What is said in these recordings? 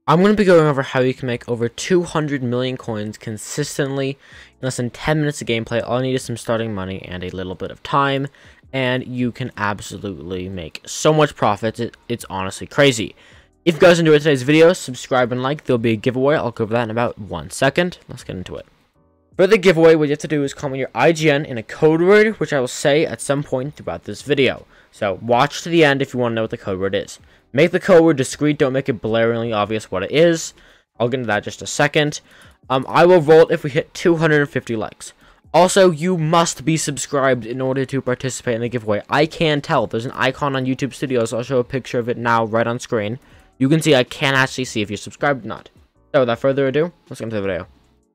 I'm going to be going over how you can make over 200 million coins consistently in less than 10 minutes of gameplay. All you need is some starting money and a little bit of time, and you can absolutely make so much profit. It's honestly crazy. If you guys enjoyed today's video, subscribe and like. There'll be a giveaway. I'll go over that in about 1 second. Let's get into it. For the giveaway, what you have to do is comment your IGN in a code word, which I will say at some point throughout this video. So watch to the end if you want to know what the code word is. Make the code word discreet, don't make it blaringly obvious what it is. I'll get into that in just a second. I will vote if we hit 250 likes. Also, you must be subscribed in order to participate in the giveaway. I can tell. There's an icon on YouTube Studios. I'll show a picture of it now right on screen. You can see I can actually see if you're subscribed or not. So without further ado, let's get into the video.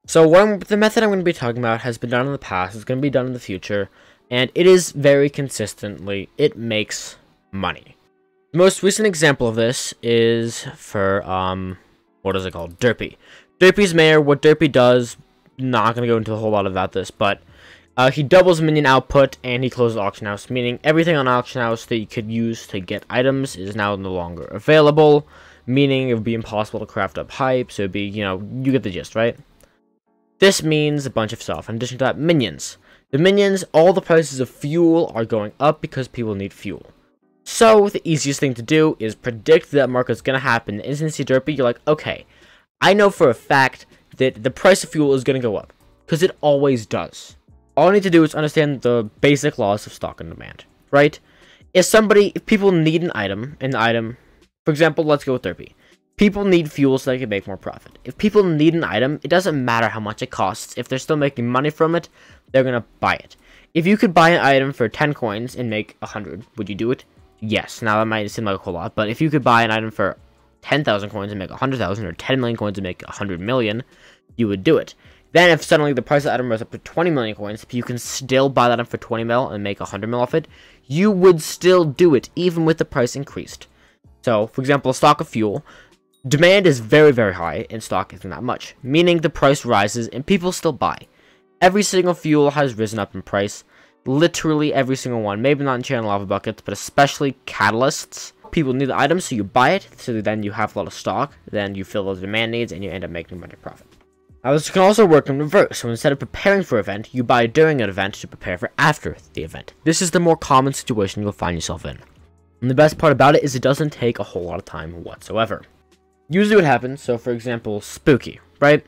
So the method I'm going to be talking about has been done in the past. It's going to be done in the future. And it is very consistently. It makes money. The most recent example of this is for, what is it called? Derpy. Derpy's mayor, what Derpy does, not going to go into a whole lot about this, but he doubles minion output and he closes auction house, meaning everything on auction house that you could use to get items is now no longer available, meaning it would be impossible to craft up hype, so it'd be, you get the gist, right? This means a bunch of stuff. In addition to that, minions. The minions, all the prices of fuel are going up because people need fuel. So, the easiest thing to do is predict that market's going to happen. And since you Derpy, you're like, okay, I know for a fact that the price of fuel is going to go up. Because it always does. All I need to do is understand the basic laws of stock and demand, right? If people need an item, for example, let's go with Derpy. People need fuel so they can make more profit. If people need an item, it doesn't matter how much it costs. If they're still making money from it, they're going to buy it. If you could buy an item for 10 coins and make 100, would you do it? Yes. Now that might seem like a whole lot, but if you could buy an item for 10,000 coins and make 100,000, or 10 million coins and make 100 million, you would do it. Then if suddenly the price of the item was up to 20 million coins, if you can still buy that item for 20 mil and make 100 mil off it, you would still do it, even with the price increased. So, for example, a stock of fuel, demand is very, very high, and stock isn't that much, meaning the price rises and people still buy. Every single fuel has risen up in price. Literally every single one. Maybe not in chain lava buckets, but especially catalysts. People need the item, so you buy it, so then you have a lot of stock, then you fill those demand needs, and you end up making a bunch of profit. Now this can also work in reverse, so instead of preparing for an event, you buy during an event to prepare for after the event. This is the more common situation you'll find yourself in. And the best part about it is it doesn't take a whole lot of time whatsoever. Usually what happens, so for example, Spooky, right?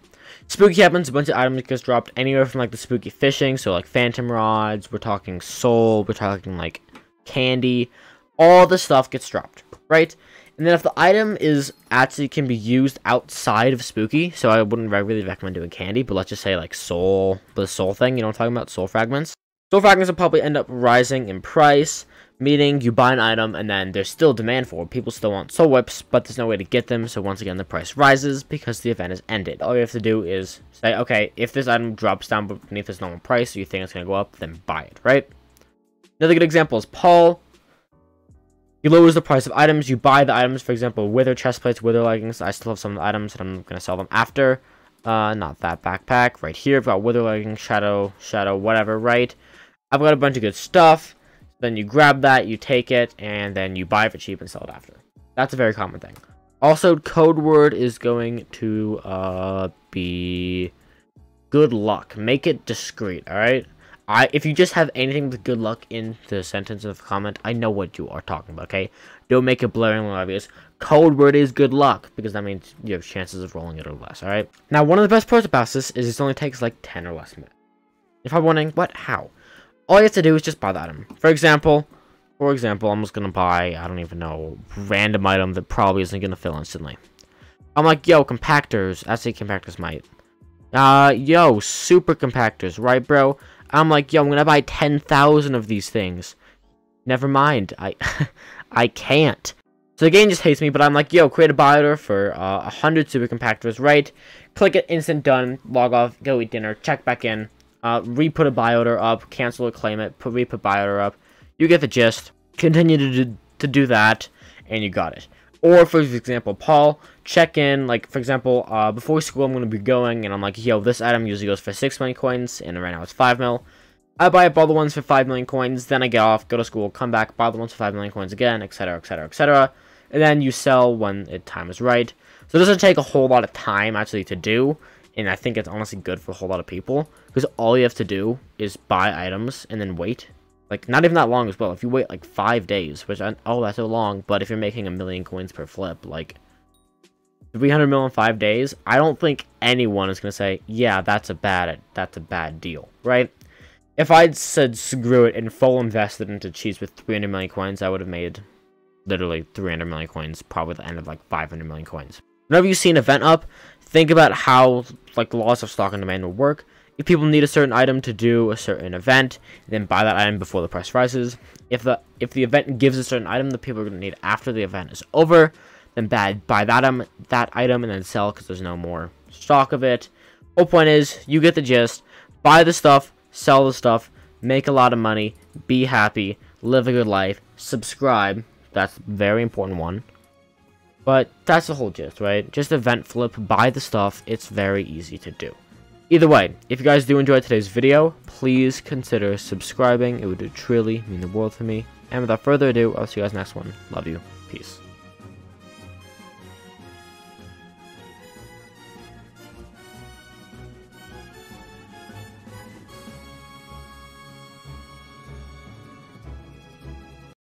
Spooky happens, a bunch of items gets dropped anywhere from like the spooky fishing, so like phantom rods, we're talking soul, we're talking like candy, all the stuff gets dropped, right? And then if the item is actually can be used outside of spooky, so I wouldn't really recommend doing candy, but let's just say like soul, the soul thing, you know what I'm talking about, soul fragments. Soul fragments will probably end up rising in price, meaning you buy an item and then there's still demand for it. People still want soul whips, but there's no way to get them, so once again the price rises because the event is ended. All you have to do is say, okay, if this item drops down beneath this normal price, or you think it's going to go up, then buy it, right? Another good example is Paul. He lowers the price of items, you buy the items, for example, wither chestplates, wither leggings. I still have some of the items and I'm going to sell them after. Not that backpack. Right here, I've got wither leggings, shadow, whatever, right? I've got a bunch of good stuff. Then you grab that, you take it, and then you buy it for cheap and sell it after. That's a very common thing. Also, code word is going to be good luck. Make it discreet, alright? If you just have anything with good luck in the sentence of the comment, I know what you are talking about, okay? Don't make it blaringly obvious. Code word is good luck, because that means you have chances of rolling it or less, alright? Now, one of the best parts about this is it only takes like 10 or less minutes. If I'm wondering, what? How? All you have to do is just buy the item. For example, I'm just gonna buy, I don't even know, random item that probably isn't gonna fill instantly. I'm like, yo, compactors. Actually, compactors might. Yo, super compactors, right, bro? I'm like, yo, I'm gonna buy 10,000 of these things. Never mind, I can't. So the game just hates me, but I'm like, yo, create a buy order for 100 super compactors, right? Click it, instant done, log off, go eat dinner, check back in. Re-put a buy order up, cancel it, claim it, re-put buy order up. You get the gist. Continue to do that, and you got it. Or, for example, Paul, check in, like, for example, before school I'm going to be going, and I'm like, yo, this item usually goes for 6 million coins, and right now it's 5 mil. I buy up all the ones for 5 million coins, then I get off, go to school, come back, buy the ones for 5 million coins again, etc., etc., etc. And then you sell when the time is right. So it doesn't take a whole lot of time actually to do, and I think it's honestly good for a whole lot of people, because all you have to do is buy items and then wait. Like, not even that long as well. If you wait like 5 days, which oh, that's so long, but if you're making 1,000,000 coins per flip, like 300 mil in 5 days, I don't think anyone is gonna say, yeah, that's a bad deal, right? If I'd said screw it and full invested into cheats with 300 million coins, I would have made literally 300 million coins, probably at the end of like 500 million coins. Whenever you see an event up, think about how like laws of stock and demand will work. If people need a certain item to do a certain event, then buy that item before the price rises. If the event gives a certain item that people are going to need after the event is over, then buy that item and then sell because there's no more stock of it. Whole point is, you get the gist. Buy the stuff, sell the stuff, make a lot of money, be happy, live a good life, subscribe. That's a very important one. But that's the whole gist, right? Just event flip, buy the stuff. It's very easy to do. Either way, if you guys do enjoy today's video, please consider subscribing. It would truly mean the world to me. And without further ado, I'll see you guys next one. Love you. Peace.